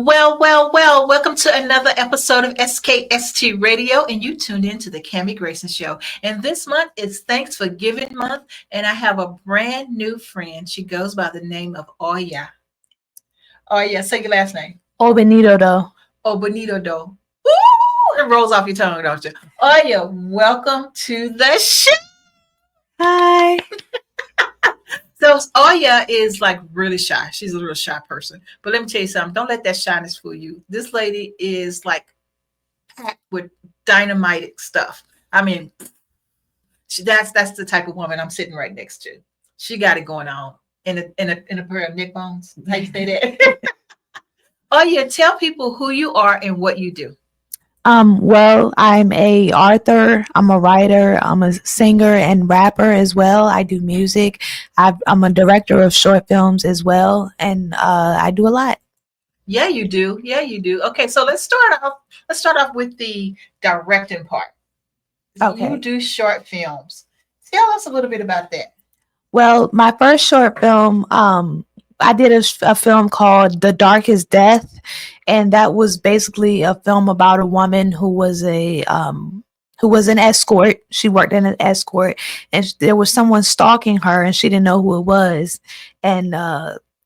Well. Welcome to another episode of SKST Radio, and you tuned in to the Kami Grayson Show. And this month is Thanks for Giving Month, and I have a brand new friend. She goes by the name of Oya. Oya, say your last name. Obinidodo. Obinidodo. Ooh, it rolls off your tongue, don't you? Oya, welcome to the show. Hi. So Oya is like really shy. She's a real shy person. But let me tell you something. Don't let that shyness fool you. This lady is like packed with dynamite stuff. I mean, that's the type of woman I'm sitting right next to. She got it going on in a pair of neck bones. How you say that? Oya, tell people who you are and what you do. Well, I'm a author, I'm a writer, I'm a singer and rapper as well. I do music. I'm a director of short films as well, and I do a lot. Yeah, you do. Yeah, you do. Okay, so let's start off. Let's start off with the directing part. You Okay. do short films. Tell us a little bit about that. Well, my first short film, I did a film called The Darkest Death, and that was basically a film about a woman who was an escort. She worked in an escort, and there was someone stalking her, and she didn't know who it was. And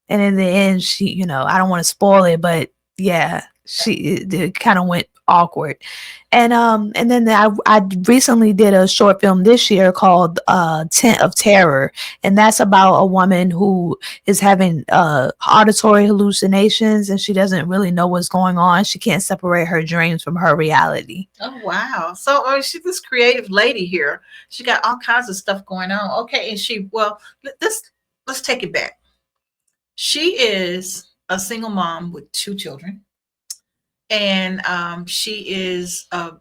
in the end, she, I don't want to spoil it, but yeah, it kind of went awkward. And then I recently did a short film this year called Tent of Terror, and that's about a woman who is having auditory hallucinations, and she doesn't really know what's going on. She can't separate her dreams from her reality. Oh wow! So she's this creative lady here. She got all kinds of stuff going on. Okay, and let's take it back. She is a single mom with two children, and she is a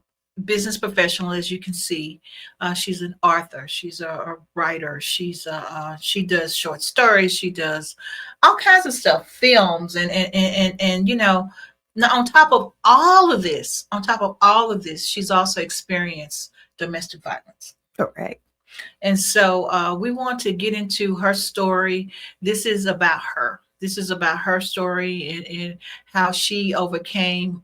business professional, as you can see. She's an author. She's a writer. She does short stories. She does all kinds of stuff, films, and now on top of all of this, she's also experienced domestic violence. Correct. And so we want to get into her story. This is about her. This is about her story and how she overcame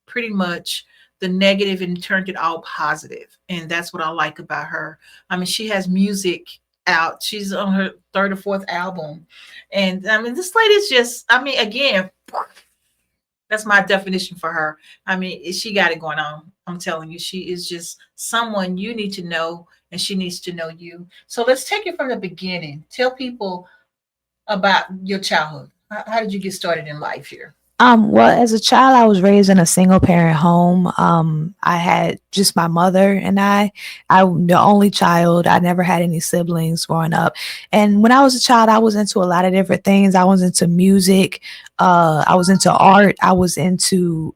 pretty much the negative and turned it all positive. And that's what I like about her. I mean, she has music out. She's on her third or fourth album. And I mean, this lady's just, I mean, again, that's my definition for her. I mean, she got it going on. I'm telling you, she is just someone you need to know, and she needs to know you. So let's take it from the beginning. Tell people about your childhood. How did you get started in life here? Well, as a child, I was raised in a single parent home. I had just my mother and I'm the only child. I never had any siblings growing up. And when I was a child, I was into a lot of different things. I was into music. I was into art. I was into,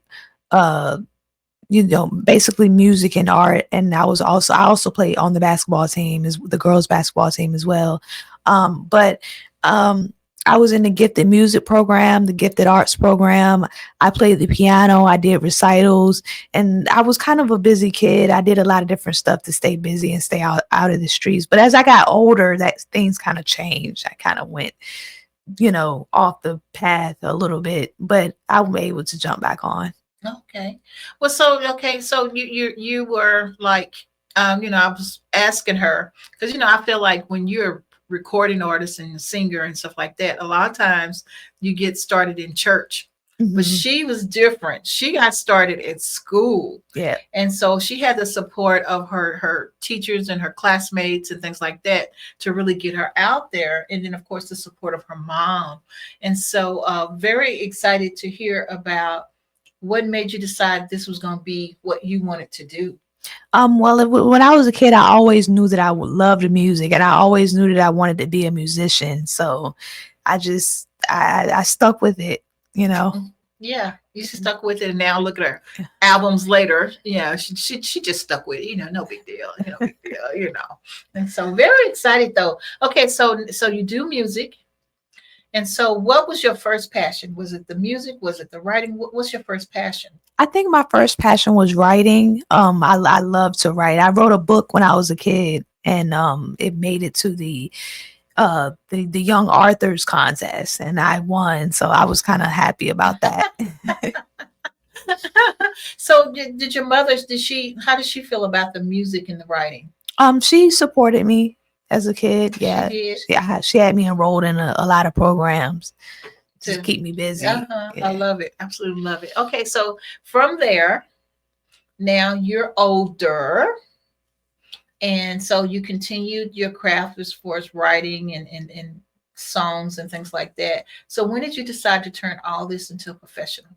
basically music and art. And I also played on the basketball team, as the girls basketball team as well. But I was in the gifted music program, the gifted arts program. I played the piano. I did recitals, and I was kind of a busy kid. I did a lot of different stuff to stay busy and stay out of the streets. But as I got older, that things kind of changed. I kind of went, off the path a little bit, but I was able to jump back on. Okay. Well, so you were like, I was asking her because I feel like when you're recording artist and a singer and stuff like that, a lot of times you get started in church. Mm-hmm. But she was different. She got started at school. Yeah. And so she had the support of her teachers and her classmates and things like that to really get her out there. And then, of course, the support of her mom. And so very excited to hear about what made you decide this was going to be what you wanted to do. Well, when I was a kid, I always knew that I would love the music, and I always knew that I wanted to be a musician. So I stuck with it, Yeah, you stuck with it, and now look at her albums later. Yeah, she just stuck with it. No big deal. No big deal. And so very excited though. Okay, so you do music, and so what was your first passion? Was it the music? Was it the writing? What's your first passion? I think my first passion was writing. I love to write. I wrote a book when I was a kid, and it made it to the the Young Arthurs contest, and I won. So I was kind of happy about that. So did your mother, how did she feel about the music and the writing? She supported me as a kid. She Yeah. did. She had me enrolled in a lot of programs to To keep me busy. I Yeah. love it. Absolutely love it. Okay, so from there, now you're older, and so you continued your craft as far as writing and songs and things like that. So when did you decide to turn all this into a professional?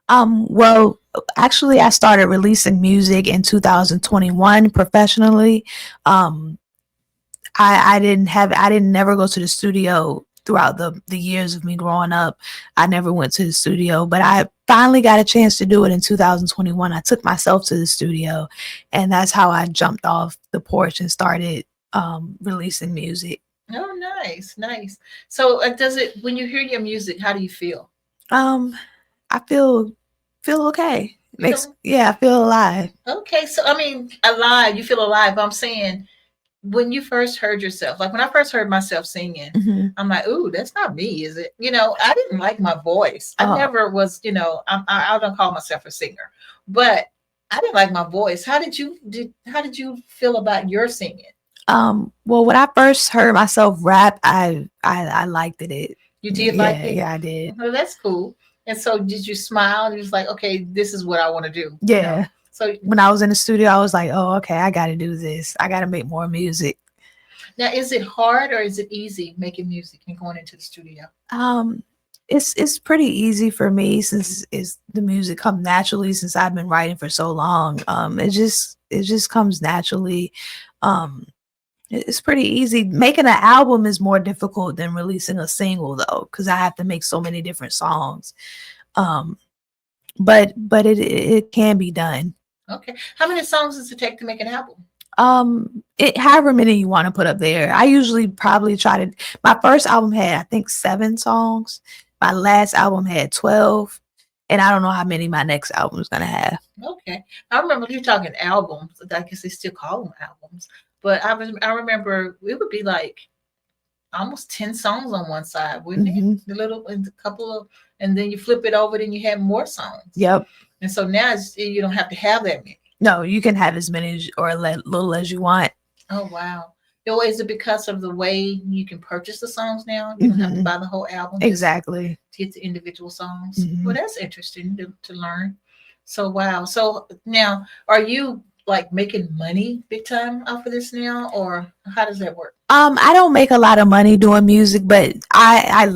Well, actually, I started releasing music in 2021 professionally. Um, I didn't never go to the studio throughout the years of me growing up. I never went to the studio, but I finally got a chance to do it in 2021. I took myself to the studio, and that's how I jumped off the porch and started releasing music. Oh, nice, nice. So does it, when you hear your music, how do you feel? Um, I feel okay. Feel, I feel alive. okay, so I mean, alive. You feel alive. But I'm saying, when you first heard yourself, like when I first heard myself singing, I'm like, ooh, that's not me, is it? I didn't like my voice. I never was, I don't call myself a singer, but I didn't like my voice. How did you feel about your singing? Well, when I first heard myself rap, I liked it. You did like it? Yeah, I did. Oh, that's cool. And so did you smile and you was like, okay, this is what I want to do? Yeah. So when I was in the studio, I was like, oh, okay, I got to do this. I got to make more music. Now, is it hard or is it easy making music and going into the studio? It's pretty easy for me since the music comes naturally, since I've been writing for so long. It just comes naturally. It's pretty easy. Making an album is more difficult than releasing a single, though, because I have to make so many different songs. But it can be done. Okay. How many songs does it take to make an album? However many you want to put up there. I usually probably try to. My first album had, I think, 7 songs. My last album had 12, and I don't know how many my next album is gonna have. Okay, I remember you talking albums. I guess they still call them albums, but I remember it would be like almost 10 songs on one side, wouldn't it? The little, and a couple of, and then you flip it over, then you have more songs. Yep. And so now you don't have to have that many. No, you can have as many or little as you want. Oh, wow. Is it because of the way you can purchase the songs now? You don't have to buy the whole album. Exactly. To get the individual songs. Well, that's interesting to learn. So, wow. So now, are you like making money big time off of this now, or how does that work? I don't make a lot of money doing music, but I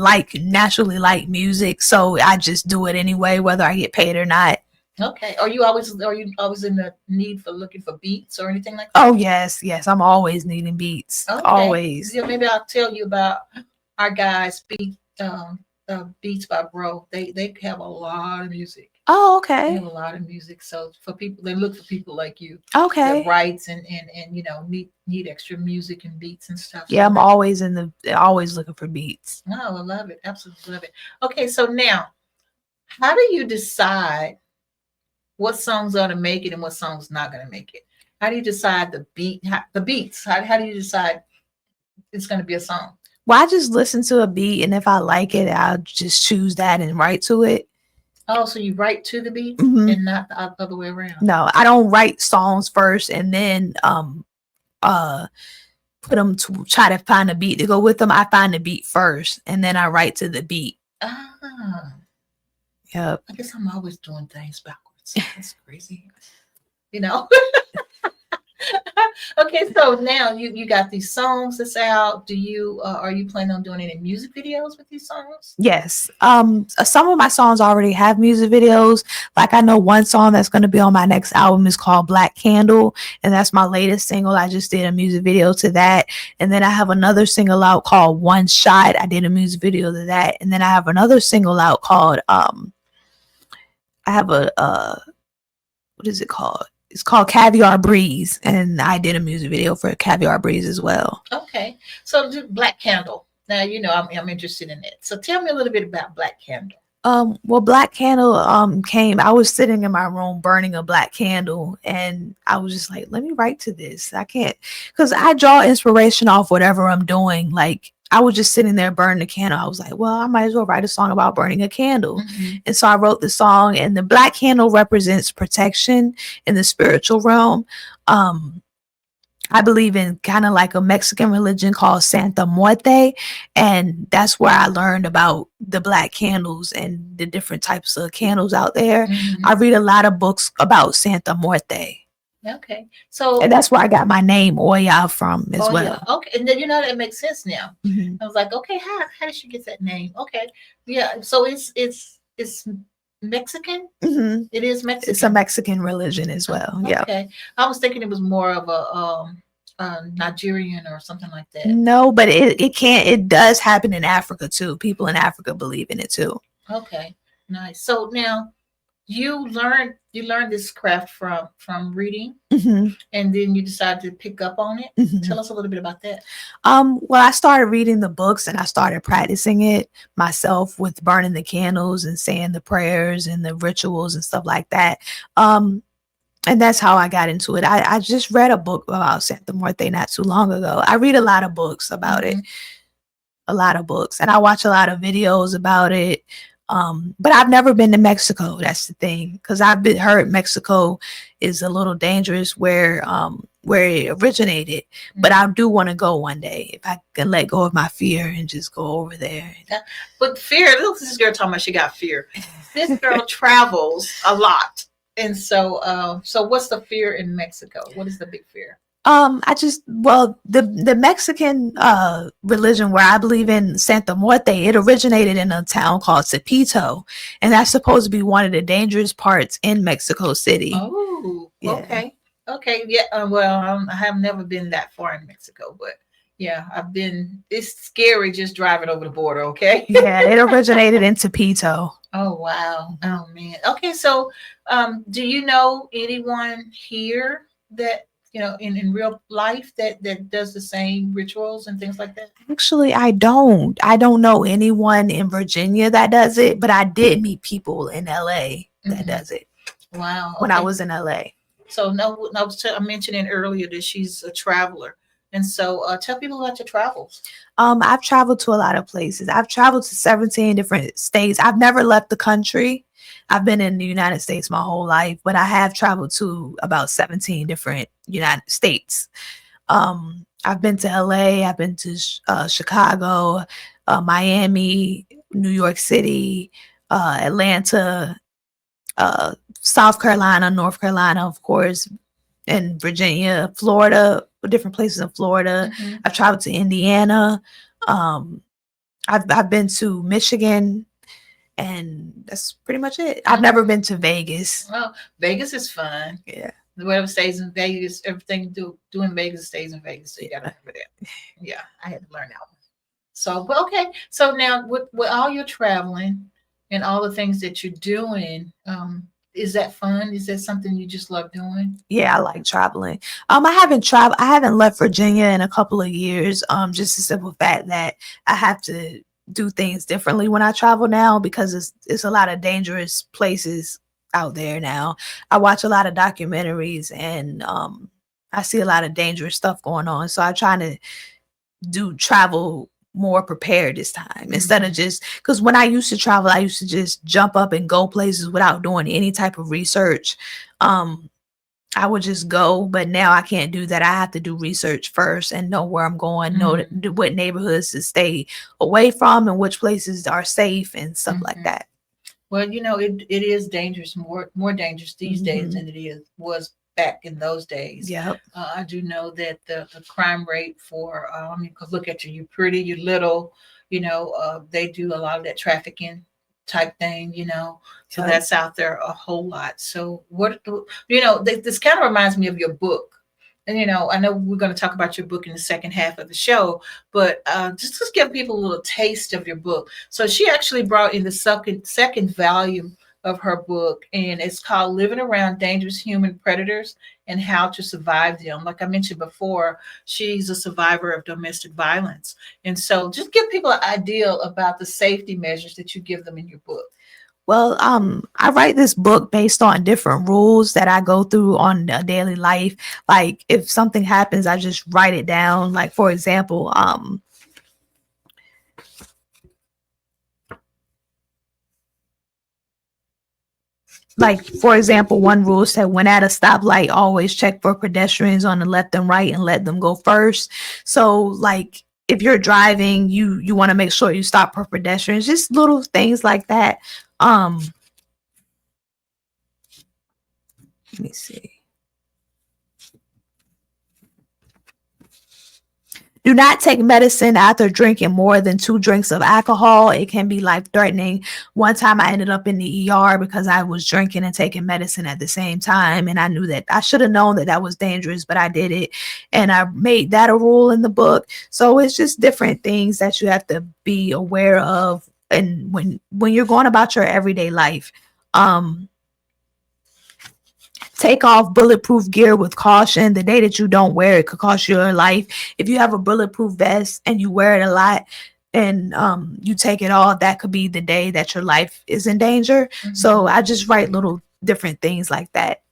naturally like music, so I just do it anyway, whether I get paid or not. Okay. Are you always in the need for looking for beats or anything like that? Oh, yes. I'm always needing beats. Okay. Always. Yeah, maybe I'll tell you about our guys Beats by Bro. They have a lot of music. Oh, okay. They have a lot of music. So for people, they look for people like you. Okay. That writes and need extra music and beats and stuff. Yeah, I'm always always looking for beats. Oh, I love it. Absolutely love it. Okay, so now, how do you decide what songs are to make it and what songs not going to make it? How do you decide the beats? How do you decide it's going to be a song? Well, I just listen to a beat, and if I like it, I'll just choose that and write to it. Oh, so you write to the beat and not the other way around? No, I don't write songs first and then put them to try to find a beat to go with them. I find the beat first and then I write to the beat. Ah. Yep. I guess I'm always doing things backwards. That's crazy. Okay, so now you got these songs that's out. Do you are you planning on doing any music videos with these songs? Yes. Some of my songs already have music videos. Like I know one song that's going to be on my next album is called Black Candle, and that's my latest single. I just did a music video to that. And then I have another single out called One Shot. I did a music video to that. And then I have another single out called I have what is it called? It's called Caviar Breeze, and I did a music video for Caviar Breeze as well. Okay, so Black Candle. Now I'm interested in it. So tell me a little bit about Black Candle. Well, Black Candle came. I was sitting in my room burning a black candle, and I was just like, let me write to this. I can't, because I draw inspiration off whatever I'm doing. Like I was just sitting there burning a candle. I was like, well, I might as well write a song about burning a candle. And so I wrote the song, and the black candle represents protection in the spiritual realm. I believe in kind of like a Mexican religion called Santa Muerte. And that's where I learned about the black candles and the different types of candles out there. I read a lot of books about Santa Muerte. Okay. So And that's where I got my name Oya from as well. Yeah. Okay. And then that makes sense now. I was like, okay, how did she get that name? Okay. Yeah. So it's Mexican. It is Mexican. It's a Mexican religion as well. Yeah. Okay. I was thinking it was more of a Nigerian or something like that. No, but it does happen in Africa too. People in Africa believe in it too. Okay. Nice. So now you learned this craft from reading, and then you decided to pick up on it. Tell us a little bit about that. Well, I started reading the books and I started practicing it myself with burning the candles and saying the prayers and the rituals and stuff like that. And that's how I got into it. I just read a book about Santa Muerte not too long ago. I read a lot of books about it, a lot of books, and I watch a lot of videos about it. But I've never been to Mexico. That's the thing, because I've heard Mexico is a little dangerous where it originated. But I do want to go one day if I can let go of my fear and just go over there. But fear, look, this girl talking about she got fear. This girl travels a lot. And so what's the fear in Mexico? What is the big fear? The Mexican religion where I believe in, Santa Muerte, it originated in a town called Tepito, and that's supposed to be one of the dangerous parts in Mexico City. Oh, yeah. Okay, yeah. Well, I have never been that far in Mexico, but yeah, I've been. It's scary just driving over the border. Okay. Yeah, it originated in Tepito. Oh wow. Oh man. Okay, so do you know anyone here that in real life that does the same rituals and things like that? Actually, I don't know anyone in Virginia that does it, but I did meet people in LA that does it. Wow. When I was in LA. So no, I was mentioning earlier that she's a traveler. And so tell people about your travels. I've traveled to a lot of places. I've traveled to 17 different states. I've never left the country. I've been in the United States my whole life, but I have traveled to about 17 different United States. I've been to LA, I've been to Chicago, Miami, New York City, Atlanta, South Carolina, North Carolina, of course, and Virginia, Florida, different places in Florida. I've traveled to Indiana. I've been to Michigan. And that's pretty much it. I've never been to Vegas. Well, Vegas is fun. Yeah. Whatever stays in Vegas, everything do in Vegas stays in Vegas. So you gotta remember that. Yeah, I had to learn that one. So, but okay. So now with all your traveling and all the things that you're doing, is that fun? Is that something you just love doing? Yeah, I like traveling. I haven't left Virginia in a couple of years. Just the simple fact that I have to do things differently when I travel now, because it's a lot of dangerous places out there now. I watch a lot of documentaries and I see a lot of dangerous stuff going on. So I'm trying to travel more prepared this time, instead of just, because when I used to travel, I used to just jump up and go places without doing any type of research. I would just go, but now I can't do that. I have to do research first and know where I'm going, know what neighborhoods to stay away from and which places are safe and stuff like that. Well, it is dangerous, more dangerous these days than it was back in those days. Yeah. I do know that the crime rate for, because look at you, you're pretty, you're little, they do a lot of that trafficking type thing, so that's out there a whole lot. So this kind of reminds me of your book. And, I know we're going to talk about your book in the second half of the show, but just give people a little taste of your book. So she actually brought in the second volume of her book, and it's called Living Around Dangerous Human Predators and How to Survive Them. Like I mentioned before, she's a survivor of domestic violence. And so just give people an idea about the safety measures that you give them in your book. Well, I write this book based on different rules that I go through on a daily life. Like if something happens, I just write it down. Like, for example, like for example, one rule said when at a stoplight, always check for pedestrians on the left and right and let them go first. So like if you're driving, you want to make sure you stop for pedestrians, just little things like that. Let me see. Do not take medicine after drinking more than 2 drinks of alcohol. It can be life threatening. One time I ended up in the ER because I was drinking and taking medicine at the same time. And I knew that I should have known that that was dangerous, but I did it. And I made that a rule in the book. So it's just different things that you have to be aware of. And when you're going about your everyday life, take off bulletproof gear with caution. The day that you don't wear it could cost you your life. If you have a bulletproof vest and you wear it a lot and you take it off, that could be the day that your life is in danger. Mm-hmm. So I just write little different things like that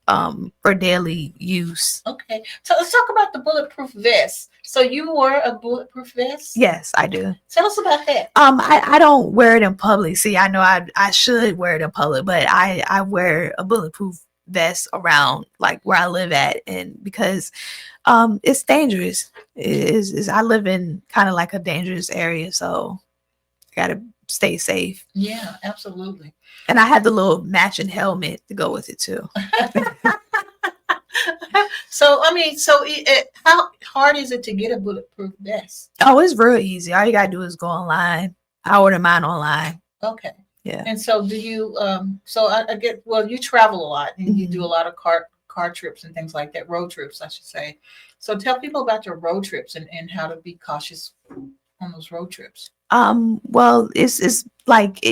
for daily use. Okay. So let's talk about the bulletproof vest. So you wear a bulletproof vest? Yes, I do. Tell us about that. I don't wear it in public. See, I know I should wear it in public, but I wear a bulletproof vest around like where I live at, and because it's dangerous. I live in kind of like a dangerous area, so I gotta stay safe. Yeah, absolutely. And I have the little matching helmet to go with it too. So I mean, how hard is it to get a bulletproof vest? Oh, it's real easy. All you gotta do is go online. I order mine online. Okay. Yeah. And so do you so I get, well, you travel a lot and mm-hmm. you do a lot of car trips and things like that, road trips I should say. So tell people about your road trips and how to be cautious on those road trips. Well, it's like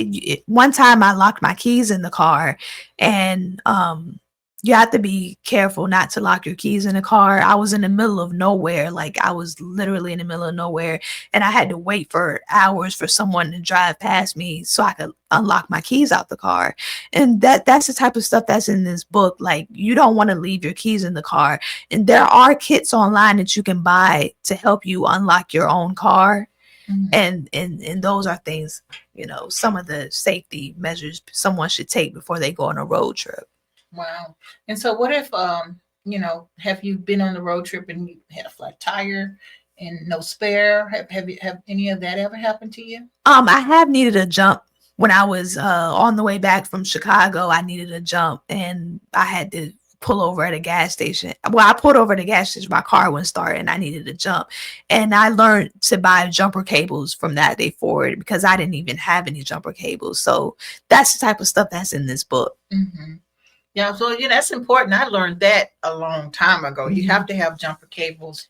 one time I locked my keys in the car, and you have to be careful not to lock your keys in the car. I was in the middle of nowhere. Like I was literally in the middle of nowhere, and I had to wait for hours for someone to drive past me so I could unlock my keys out the car. And that's the type of stuff that's in this book. Like you don't want to leave your keys in the car. And there are kits online that you can buy to help you unlock your own car. Mm-hmm. And those are things, some of the safety measures someone should take before they go on a road trip. Wow. And so what if, have you been on the road trip and you had a flat tire and no spare? Have any of that ever happened to you? I have needed a jump when I was on the way back from Chicago. I needed a jump and I had to pull over at a gas station. Well, I pulled over at a gas station. My car wouldn't start and I needed a jump. And I learned to buy jumper cables from that day forward because I didn't even have any jumper cables. So that's the type of stuff that's in this book. Mm-hmm. Yeah, so that's important. I learned that a long time ago. Mm-hmm. You have to have jumper cables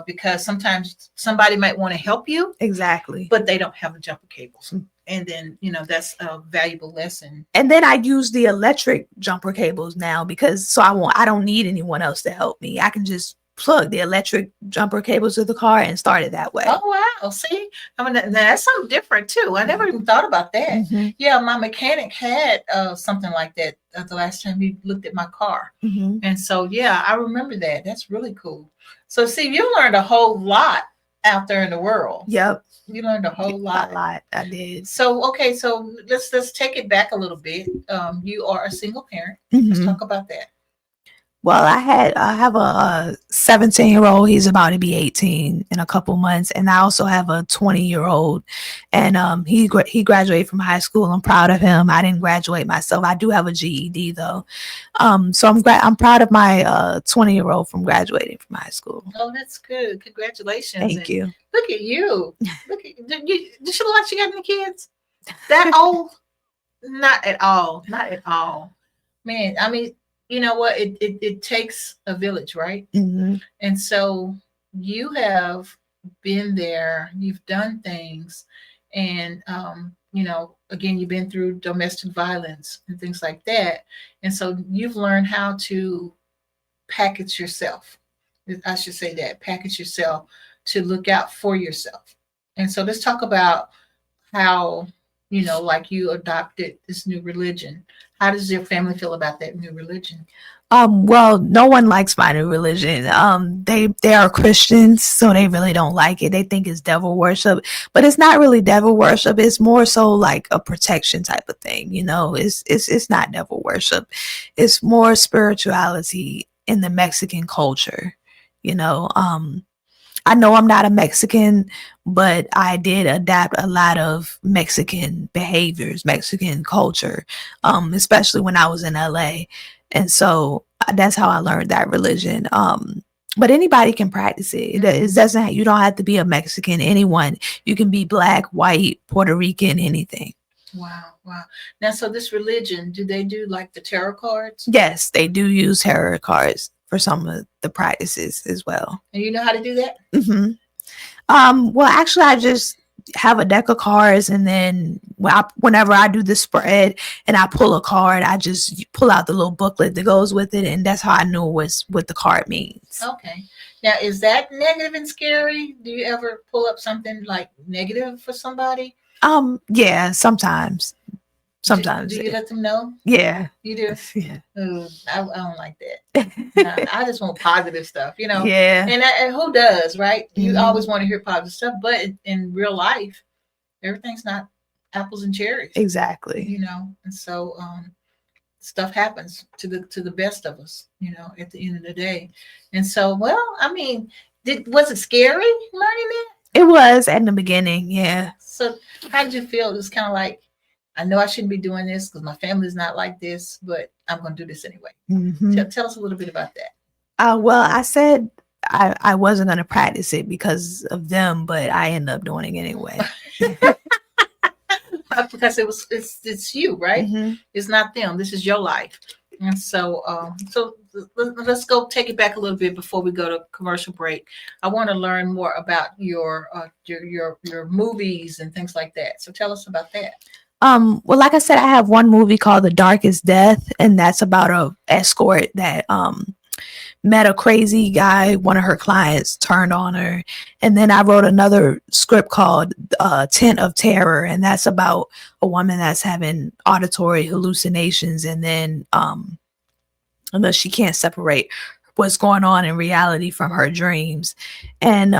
because sometimes somebody might want to help you. Exactly. But they don't have the jumper cables. Mm-hmm. And then, that's a valuable lesson. And then I use the electric jumper cables now because I don't need anyone else to help me. I can just plug the electric jumper cables to the car and start it that way. Oh, wow. See, I mean, that's something different too. I never even thought about that. Mm-hmm. Yeah, my mechanic had something like that the last time he looked at my car. Mm-hmm. And so, yeah, I remember that. That's really cool. So, see, you learned a whole lot out there in the world. Yep. You learned a whole lot. A lot. I did. So, okay, so let's take it back a little bit. You are a single parent. Mm-hmm. Let's talk about that. Well, I have a 17-year-old. He's about to be 18 in a couple months, and I also have a 20-year-old, and he graduated from high school. I'm proud of him. I didn't graduate myself. I do have a GED though, so I'm proud of my 20-year-old from graduating from high school. Oh, that's good. Congratulations! Thank you. Look at you. Look at you. Does she look like she got any kids? That old? Not at all. Not at all. Man, I mean. You know what? It takes a village, right? Mm-hmm. And so you have been there, you've done things, and again, you've been through domestic violence and things like that. And so you've learned how to package yourself. I should say that, package yourself to look out for yourself. And so let's talk about how, like you adopted this new religion. How does your family feel about that new religion? Well, no one likes my new religion. They are Christians, so they really don't like it. They think it's devil worship, but it's not really devil worship. It's more so like a protection type of thing. It's not devil worship. It's more spirituality in the Mexican culture. I know I'm not a Mexican, but I did adapt a lot of Mexican behaviors, Mexican culture, especially when I was in LA. And so that's how I learned that religion. But anybody can practice it. It doesn't, you don't have to be a Mexican, anyone. You can be Black, white, Puerto Rican, anything. Wow. Now, so this religion, do they do like the tarot cards? Yes, they do use tarot cards for some of the practices as well. And you know how to do that? Well, actually, I just have a deck of cards, and then whenever I do the spread and I pull a card, I just pull out the little booklet that goes with it, and that's how I knew what the card means. Okay. Now, is that negative and scary? Do you ever pull up something like negative for somebody? Yeah, sometimes. Sometimes. Do you let them know? Yeah. You do? Yeah. Ooh, I don't like that. No, I just want positive stuff, Yeah. And who does, right? You always want to hear positive stuff, but in real life, everything's not apples and cherries. Exactly. And so stuff happens to the best of us, at the end of the day. And so, well, I mean, was it scary learning that? It was at the beginning, yeah. So how did you feel? It was kind of like, I know I shouldn't be doing this because my family's not like this, but I'm going to do this anyway. Tell us a little bit about that. Well, I said I wasn't going to practice it because of them, but I ended up doing it anyway. Because it's you, right? It's not them. This is your life. And so let's go take it back a little bit before we go to commercial break. I want to learn more about your movies and things like that. So tell us about that. Well, like I said, I have one movie called The Darkest Death, and that's about a escort that met a crazy guy. One of her clients turned on her. And then I wrote another script called Tent of Terror, and that's about a woman that's having auditory hallucinations, and then she can't separate what's going on in reality from her dreams. And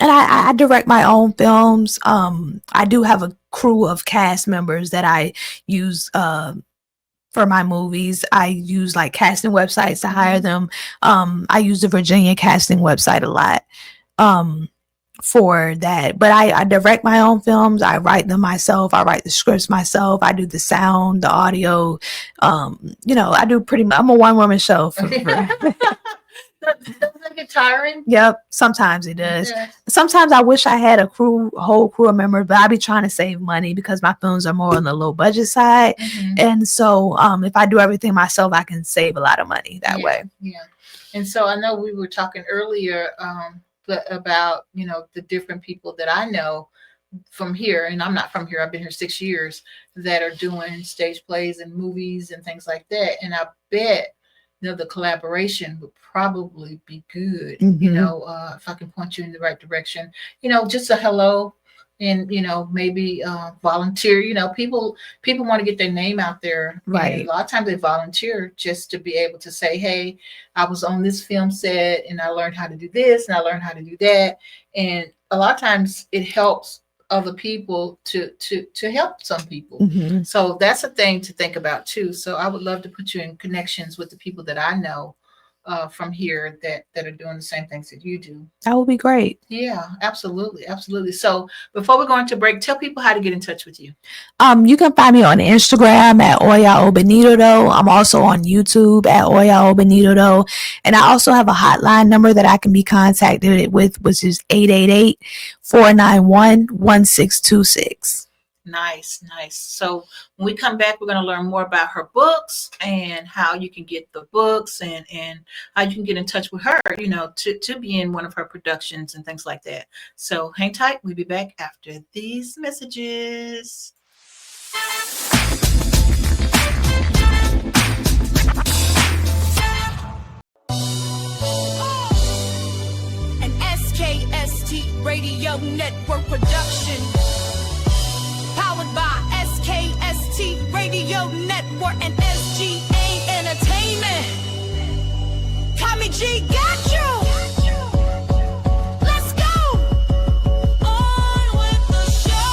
I direct my own films. I do have a crew of cast members that I use for my movies. I use like casting websites to hire them. I use the Virginia casting website a lot for that. But I direct my own films. I write them myself. I write the scripts myself. I do the sound, the audio. I do pretty much. I'm a one-woman show. Doesn't that get tiring? Yep, sometimes it does. Yeah. Sometimes I wish I had a whole crew of members, but I be trying to save money because my films are more on the low budget side. And so if I do everything myself, I can save a lot of money that way. Yeah. And so I know we were talking earlier about, the different people that I know from here, and I'm not from here, I've been here 6 years, that are doing stage plays and movies and things like that. And I bet the collaboration would probably be good. If I can point you in the right direction, just a hello, and maybe volunteer. People want to get their name out there, right? And a lot of times they volunteer just to be able to say, hey, I was on this film set and I learned how to do this and I learned how to do that. And a lot of times it helps other people to help some people. So that's a thing to think about too. So I would love to put you in connections with the people that I know from here that are doing the same things that you do. That would be great. Yeah, absolutely. So before we go into break, tell people how to get in touch with you. You can find me on Instagram at Oya Obinidodo. I'm also on YouTube at Oya Obinidodo. And I also have a hotline number that I can be contacted with, which is 888-491-1626. Nice. So when we come back, we're going to learn more about her books and how you can get the books and how you can get in touch with her, to be in one of her productions and things like that. So hang tight. We'll be back after these messages. An SKST Radio Network production. Powered by SKST Radio Network and SGA Entertainment. KG got you. Let's go. On with the show.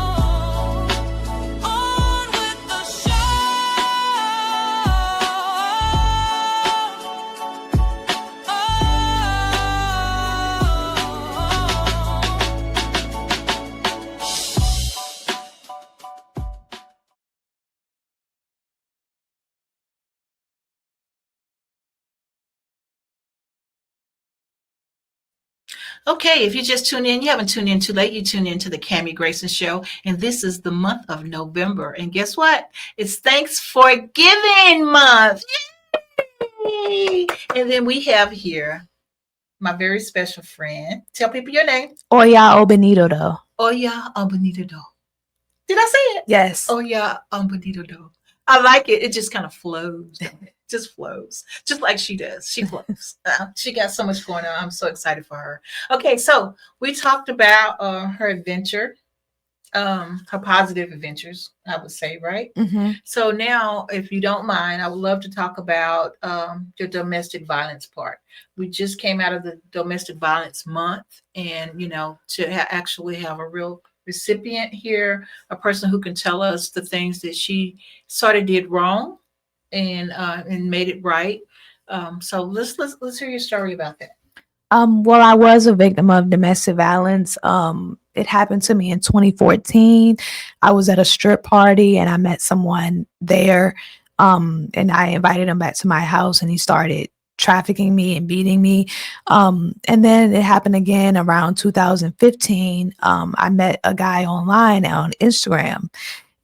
On with the Okay, if you just tuned in, you haven't tuned in too late. You tune in to the Kami Grayson Show, and this is the month of November. And guess what? It's Thanksgiving month. Yay! And then we have here my very special friend. Tell people your name. Oya Obinidodo. Oya Obinidodo. Did I say it? Yes. Oya Obinidodo. I like it. It just kind of flows. Just flows, just like she does. She flows. She got so much going on. I'm so excited for her. Okay, so we talked about her adventure, her positive adventures, I would say, right? Mm-hmm. So now, if you don't mind, I would love to talk about the domestic violence part. We just came out of the domestic violence month, and to actually have a real recipient here, a person who can tell us the things that she sort of did wrong and made it right. So let's hear your story about that. Well, I was a victim of domestic violence. It happened to me in 2014. I was at a strip party and I met someone there. And I invited him back to my house and he started trafficking me and beating me. And then it happened again around 2015. I met a guy online on Instagram.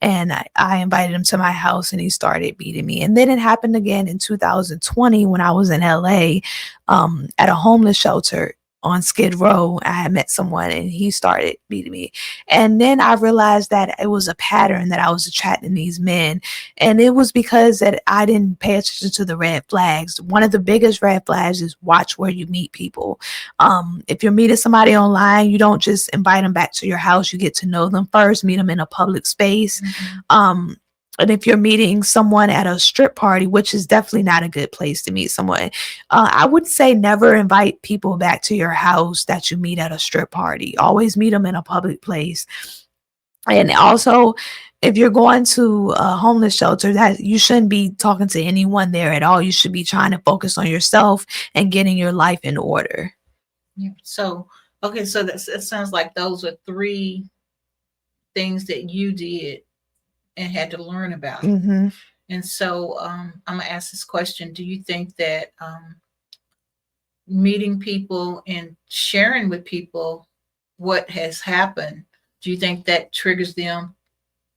And I invited him to my house and he started beating me. And then it happened again in 2020 when I was in LA at a homeless shelter on Skid Row. I had met someone and he started beating me. And then I realized that it was a pattern that I was attracting these men. And it was because that I didn't pay attention to the red flags. One of the biggest red flags is watch where you meet people. If you're meeting somebody online, you don't just invite them back to your house. You get to know them first, meet them in a public space. Mm-hmm. And if you're meeting someone at a strip party, which is definitely not a good place to meet someone, I would say never invite people back to your house that you meet at a strip party. Always meet them in a public place. And also, if you're going to a homeless shelter, that you shouldn't be talking to anyone there at all. You should be trying to focus on yourself and getting your life in order. Yeah. So, okay, so it sounds like those are three things that you did and had to learn about. Mm-hmm. And so I'm going to ask this question. Do you think that meeting people and sharing with people what has happened, do you think that triggers them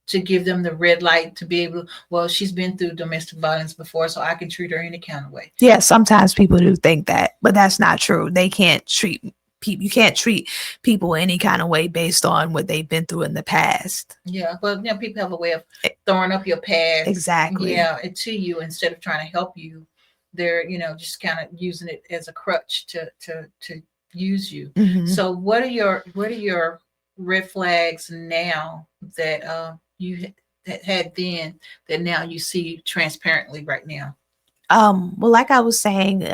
to give them the red light to be able, well, she's been through domestic violence before, so I can treat her any kind of way? Yeah, sometimes people do think that, but that's not true. They can't treat people. You can't treat people any kind of way based on what they've been through in the past. Yeah, but people have a way of throwing up your past. Exactly. Yeah, to you instead of trying to help you. They're just kind of using it as a crutch to use you. Mm-hmm. So what are your red flags now that you had then that now you see transparently right now? Well, like I was saying,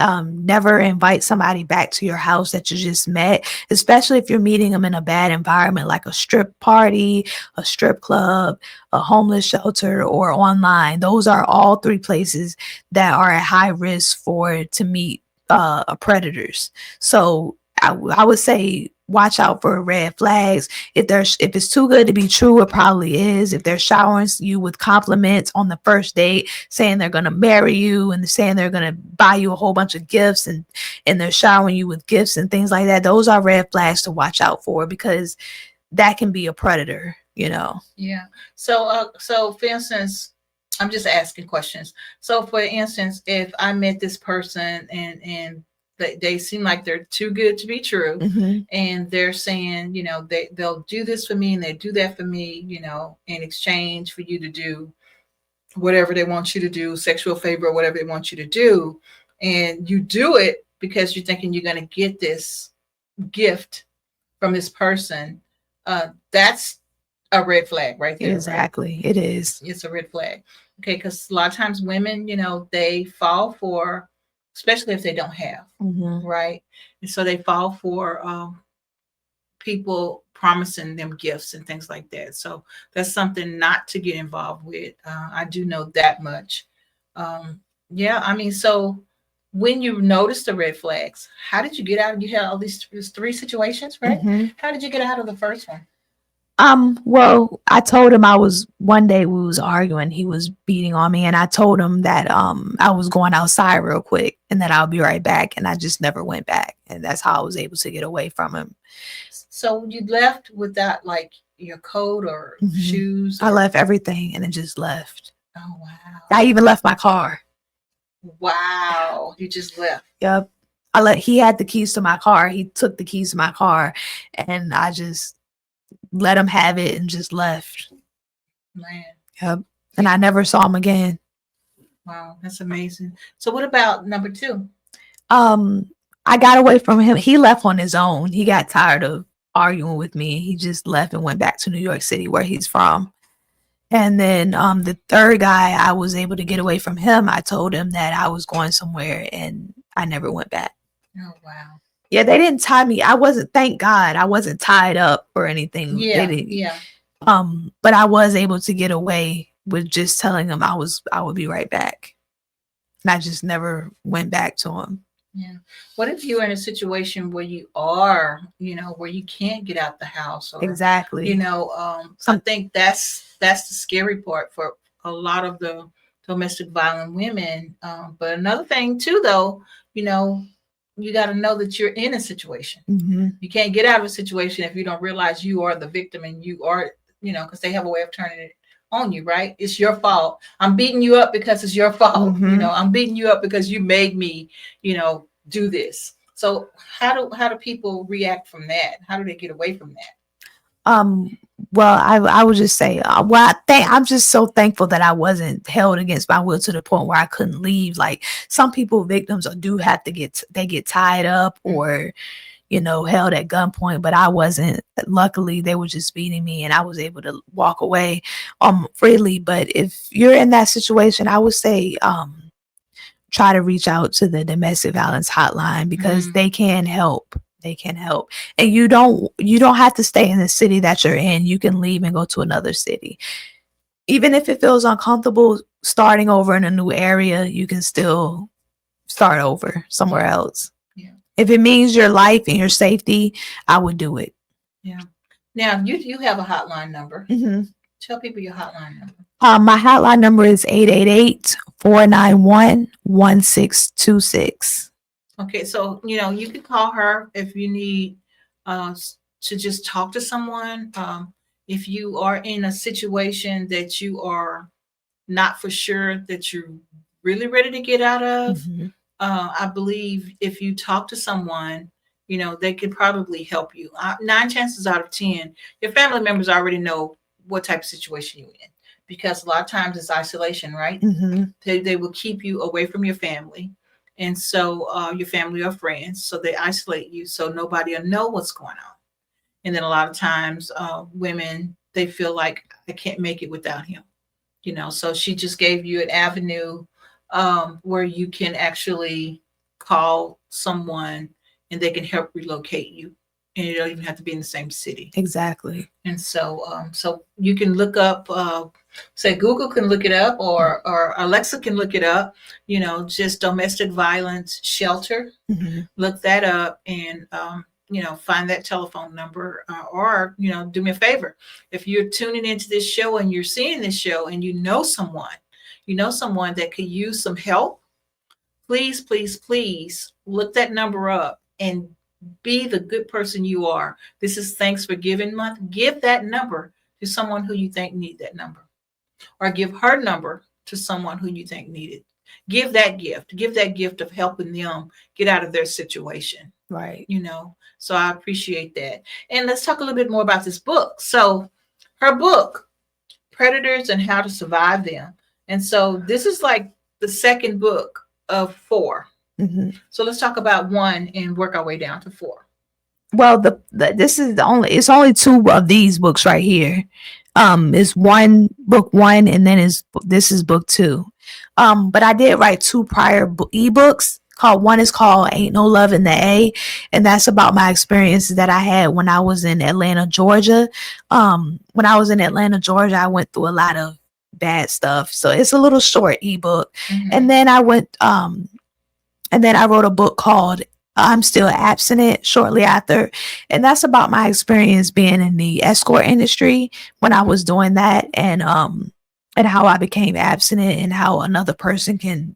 never invite somebody back to your house that you just met, especially if you're meeting them in a bad environment, like a strip party, a strip club, a homeless shelter, or online. Those are all three places that are at high risk to meet predators. So I would say watch out for red flags. If it's too good to be true, it probably is. If they're showering you with compliments on the first date, saying they're going to marry you and saying they're going to buy you a whole bunch of gifts and they're showering you with gifts and things like that, those are red flags to watch out for because that can be a predator, Yeah. So for instance, I'm just asking questions. So for instance, if I met this person and they seem like they're too good to be true. Mm-hmm. And they're saying, they'll do this for me and they do that for me, in exchange for you to do whatever they want you to do, sexual favor, or whatever they want you to do. And you do it because you're thinking you're going to get this gift from this person. That's a red flag right there, right? Exactly. It is. It's a red flag. Okay, because a lot of times women, they fall for, especially if they don't have, Mhm. right? And so they fall for people promising them gifts and things like that. So that's something not to get involved with. I do know that much. Um, yeah, I mean, so when you noticed the red flags, how did you get out? You had all these three situations, right? Mhm. How did you get out of the first one? Well, I told him one day we was arguing, he was beating on me, and I told him that I was going outside real quick and that I'll be right back, and I just never went back. And that's how I was able to get away from him. So you left without like your coat or Mhm. shoes? I Or, left everything and then just left. oh wow. I even left my car. Wow. You just left. Yep. He had the keys to my car. He took the keys to my car and I just let him have it and just left. Man. Yep. And I never saw him again. Wow, that's amazing. So what about number two? I got away from him. He left on his own. He got tired of arguing with me. He just left and went back to New York City where he's from. And then the third guy, I was able to get away from him. I told him that I was going somewhere and I never went back. Oh wow. Yeah, they didn't tie me. Thank God, I wasn't tied up or anything. Yeah, They didn't. yeah. But I was able to get away with just telling him I would be right back. And I just never went back to him. Yeah. What if you're in a situation where you are, where you can't get out the house, or Exactly. I think that's the scary part for a lot of the domestic violent women. But another thing too, though, you got to know that you're in a situation. Mm-hmm. You can't get out of a situation if you don't realize you are the victim and you are, because they have a way of turning it on you, right? It's your fault. I'm beating you up because it's your fault. Mhm. I'm beating you up because you made me, do this. So how do people react from that? How do they get away from that? Well, I would just say, I'm just so thankful that I wasn't held against my will to the point where I couldn't leave. Like some people, victims do have to get tied up or, held at gunpoint, but I wasn't. Luckily, they were just beating me and I was able to walk away freely. But if you're in that situation, I would say try to reach out to the domestic violence hotline because they can help. They can help. And you don't have to stay in the city that you're in. You can leave and go to another city. Even if it feels uncomfortable starting over in a new area, you can still start over somewhere else. Yeah. If it means your life and your safety, I would do it. Yeah. Now you have a hotline number. Mm-hmm. Tell people your hotline number. My hotline number is 888-491-1626. Okay, so you can call her if you need to just talk to someone. If you are in a situation that you are not for sure that you're really ready to get out of, Mm-hmm. I believe if you talk to someone, they could probably help you. 9 chances out of 10, your family members already know what type of situation you're in, because a lot of times it's isolation, right? Mm-hmm. They will keep you away from your family. And so your family or friends, so they isolate you so nobody will know what's going on. And then a lot of times women, they feel like I can't make it without him. So she just gave you an avenue where you can actually call someone and they can help relocate you. And you don't even have to be in the same city. Exactly. And so so you can look up, say Google can look it up, or Alexa can look it up, just domestic violence shelter. Mm-hmm. Look that up and find that telephone number, or do me a favor. If you're tuning into this show and you're seeing this show and you know someone that could use some help, please, please, please look that number up and be the good person you are. This is Thanks for Giving Month. Give that number to someone who you think need that number, or give her number to someone who you think needed. Give that gift of helping them get out of their situation. Right. So I appreciate that. And let's talk a little bit more about this book. So her book, Predators and How to Survive Them. And so this is like the second book of 4. Mm-hmm. So let's talk about 1 and work our way down to 4. Well, this is it's only 2 of these books right here. Is book one, and then this is book two. But I did write two prior ebooks. One is called Ain't No Love in the A, and that's about my experiences that I had when I was in Atlanta, Georgia. When I was in Atlanta, Georgia, I went through a lot of bad stuff. So it's a little short ebook. And then I wrote a book called I'm Still Abstinent shortly after. And that's about my experience being in the escort industry when I was doing that, and how I became abstinent, and how another person can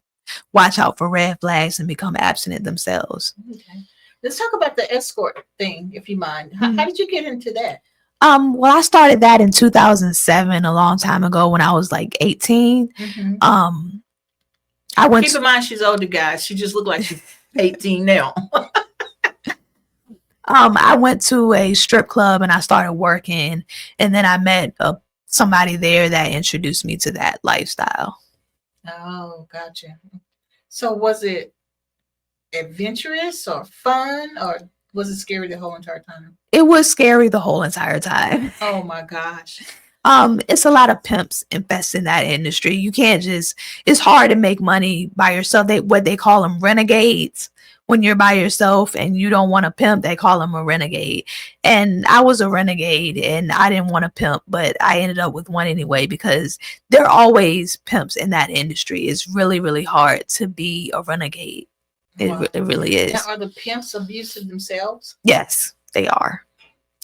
watch out for red flags and become abstinent themselves. Okay. Let's talk about the escort thing, if you mind. How did you get into that? Well, I started that in 2007, a long time ago, when I was like 18. I went. Keep in mind, she's older, guys. She just looked like she's 18 now. I went to a strip club and I started working, and then I met somebody there that introduced me to that lifestyle. Oh, gotcha. So was it adventurous or fun, or was it scary the whole entire time? It was scary the whole entire time. Oh my gosh. It's a lot of pimps infesting that industry. You can't just, it's hard to make money by yourself. What they call them renegades. When you're by yourself and you don't want to pimp, they call them a renegade. And I was a renegade and I didn't want to pimp, but I ended up with one anyway, because there are always pimps in that industry. It's really, really hard to be a renegade. Wow. It really is. Now, are the pimps abusive themselves? Yes, they are.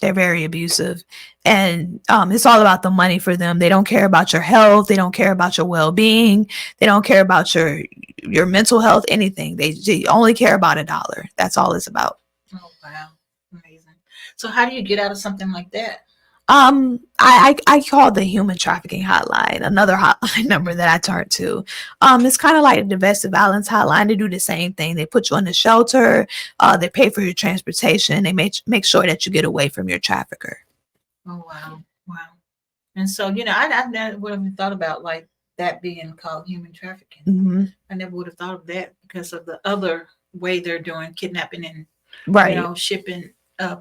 They're very abusive, and it's all about the money for them. They don't care about your health. They don't care about your well-being. They don't care about your mental health, anything. They only care about $1. That's all it's about. Oh, wow. Amazing. So how do you get out of something like that? I called the human trafficking hotline, another hotline number that I turned to. It's kind of like the domestic violence hotline. They do the same thing. They put you in a shelter. They pay for your transportation. They make sure that you get away from your trafficker. Oh, wow. Wow. And so, I never would have thought about like that being called human trafficking. Mm-hmm. I never would have thought of that because of the other way they're doing kidnapping and, Right. shipping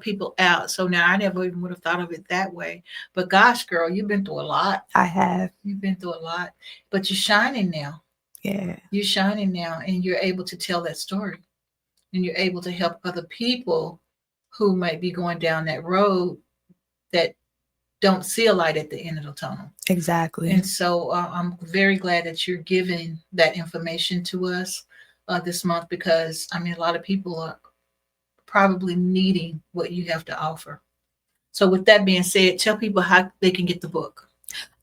people out. So now I never even would have thought of it that way. But gosh, girl, you've been through a lot. I have. You've been through a lot, but you're shining now. Yeah. You're shining now, and you're able to tell that story, and you're able to help other people who might be going down that road that don't see a light at the end of the tunnel. Exactly. And so I'm very glad that you're giving that information to us this month, because a lot of people are probably needing what you have to offer. So with that being said, tell people how they can get the book.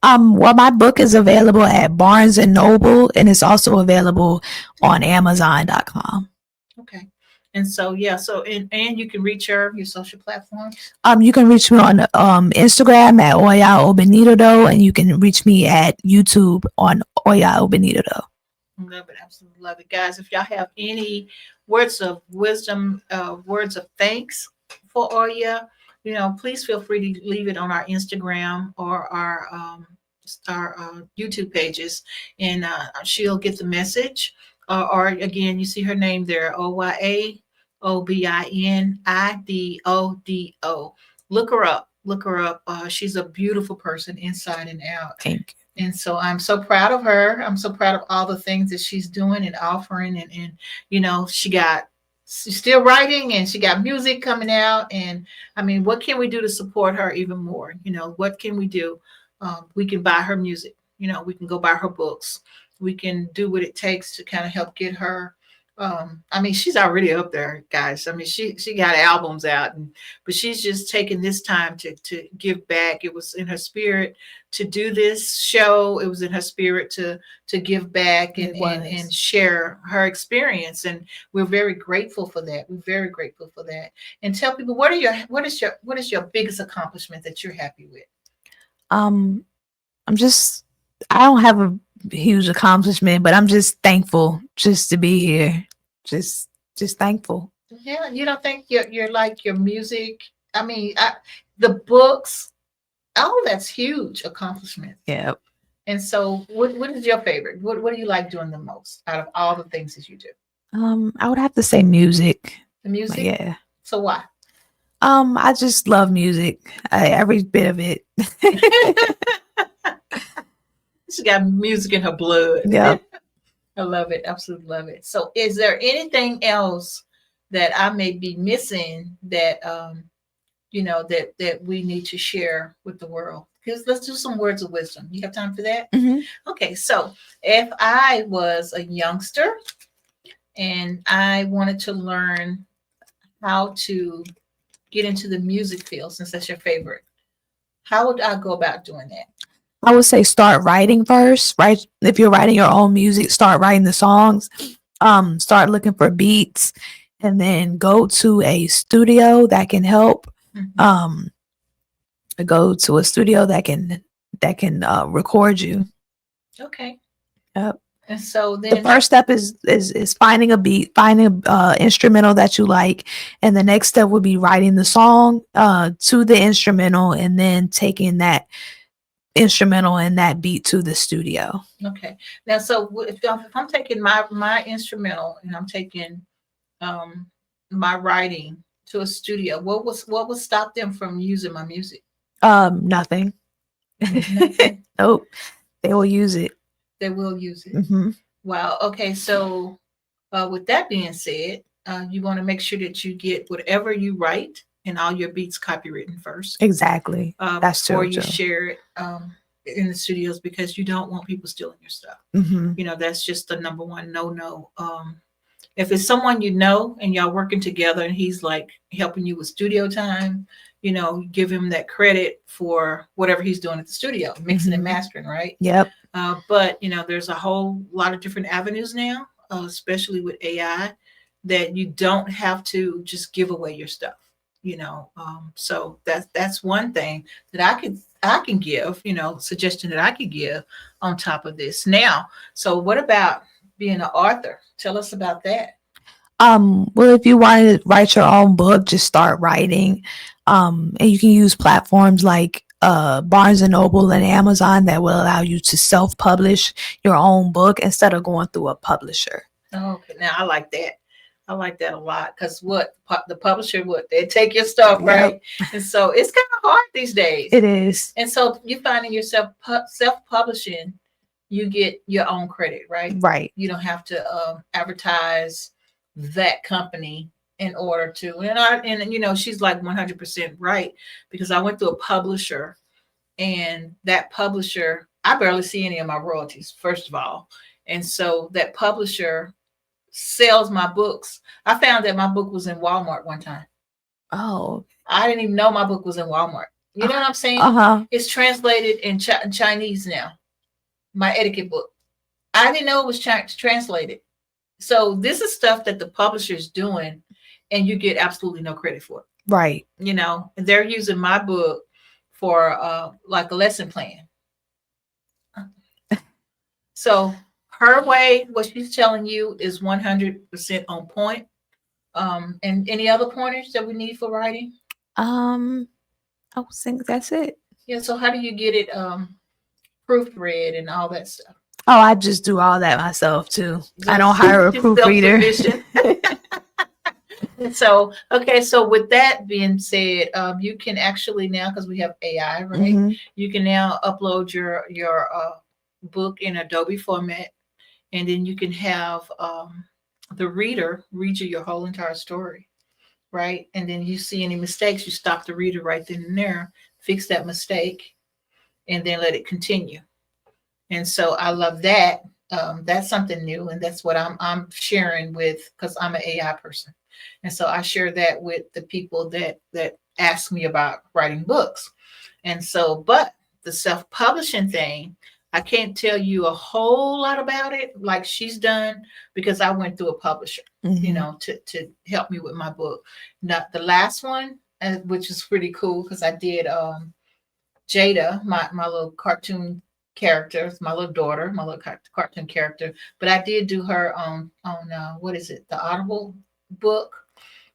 Well, my book is available at Barnes and Noble, and it's also available on Amazon.com. Okay. And so, and you can reach your social platforms. You can reach me on Instagram at Oya Obinidodo, and you can reach me at YouTube on Oya Obinidodo. Love it. Absolutely love it. Guys, if y'all have any words of wisdom, words of thanks for Oya, please feel free to leave it on our Instagram or our YouTube pages, and she'll get the message. Or again, you see her name there, Oya Obinidodo. Look her up. Look her up. She's a beautiful person inside and out. Thank you. And so I'm so proud of her. I'm so proud of all the things that she's doing and offering. And she's still writing, and she got music coming out. And what can we do to support her even more? What can we do? We can buy her music. We can go buy her books. We can do what it takes to kind of help get her. She's already up there, guys. She got albums out, but she's just taking this time to give back. It was in her spirit to do this show. It was in her spirit to give back and share her experience. And we're very grateful for that. We're very grateful for that. And tell people, what is your biggest accomplishment that you're happy with? I don't have a huge accomplishment, but I'm just thankful just to be here. Just thankful. Yeah, you don't think you're like your music? The books, that's huge accomplishment. Yeah. And so, what is your favorite? What do you like doing the most out of all the things that you do? I would have to say music. The music. Yeah. So why? I just love music. Every bit of it. She got music in her blood. Yep. I love it. Absolutely love it. So is there anything else that I may be missing that that we need to share with the world? Because let's do some words of wisdom. You have time for that? hmm Okay, so if I was a youngster and I wanted to learn how to get into the music field, since that's your favorite, how would I go about doing that? I would say start writing first, right? If you're writing your own music, start writing the songs. Start looking for beats, and then go to a studio that can help. Mhm. Go to a studio that can record you. Okay. Yep. And so The then, first step is finding a beat, finding a instrumental that you like, and the next step would be writing the song to the instrumental, and then taking that instrumental and that beat to the studio. okay. Now, so if I'm taking my instrumental and I'm taking um my writing to a studio, what would stop them from using my music? Nothing. Nothing. Nope. They will use it. They will use it. hmm Wow. Okay. So, with that being said, you want to make sure that you get whatever you write and all your beats copywritten first, Exactly. That's before true you too. share it in the studios, because you don't want people stealing your stuff. hmm That's just the number one no. If it's someone you know and y'all working together and he's like helping you with studio time, give him that credit for whatever he's doing at the studio, mixing and hmm mastering, right? Yep. But there's a whole lot of different avenues now, especially with AI, that you don't have to just give away your stuff. So that's one thing that I can give, suggestion that I could give on top of this. Now, so what about being an author? Tell us about that. Well, if you want to write your own book, just start writing. And you can use platforms like Barnes and Noble and Amazon that will allow you to self-publish your own book instead of going through a publisher. Oh, okay, now I like that. I like that a lot because the publisher would they take your stuff, Yep. right? And so it's kind of hard these days. It is. And so you finding yourself self-publishing, you get your own credit, right? Right. You don't have to advertise that company in order to. And she's like 100% right, because I went through a publisher, and that publisher, I barely see any of my royalties, first of all. And so that publisher sells my books. I found that my book was in Walmart one time. Oh. I didn't even know my book was in Walmart. You know what I'm saying? Uh-huh. It's translated in Chinese now. My etiquette book. I didn't know it was translated. So this is stuff that the publisher is doing, and you get absolutely no credit for it. Right. And they're using my book for like a lesson plan. So her way, what she's telling you is 100% on point. And any other pointers that we need for writing? I think that's it. Yeah. So how do you get it proofread and all that stuff? Oh, I just do all that myself too. I don't hire a She's proofreader. self-sufficient. So, okay. So with that being said, you can actually now, because we have AI, right? Mhm. You can now upload your book in Adobe format, and then you can have the reader read you your whole entire story, right? And then you see any mistakes, you stop the reader right then and there, fix that mistake, and then let it continue. And so I love that. That's something new, and that's what I'm sharing with, because I'm an AI person, and so I share that with the people that ask me about writing books. And so, but the self-publishing thing, I can't tell you a whole lot about it like she's done, because I went through a publisher, Mhm. to help me with my book. Not the last one, which is pretty cool, because I did Jada, my little cartoon character, my little daughter, my little cartoon character. But I did do her on what is it, the Audible book.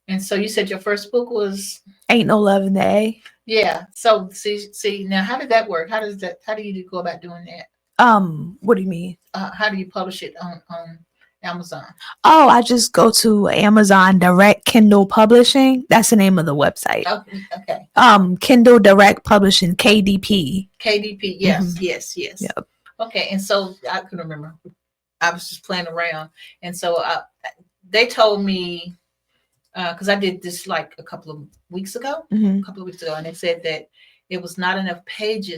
And so you said your first book was. Ain't no love in the A. Yeah. So see now, how did that work? How do you go about doing that? What do you mean? How do you publish it on Amazon? Oh, I just go to Amazon Direct Kindle Publishing. That's the name of the website. Oh, okay. Kindle Direct Publishing, KDP. KDP. Yes, Mhm. yes, yes. Yep. Okay, and so I couldn't remember. I was just playing around, and so they told me because I did this like a couple of weeks ago, Mhm. and they said that it was not enough pages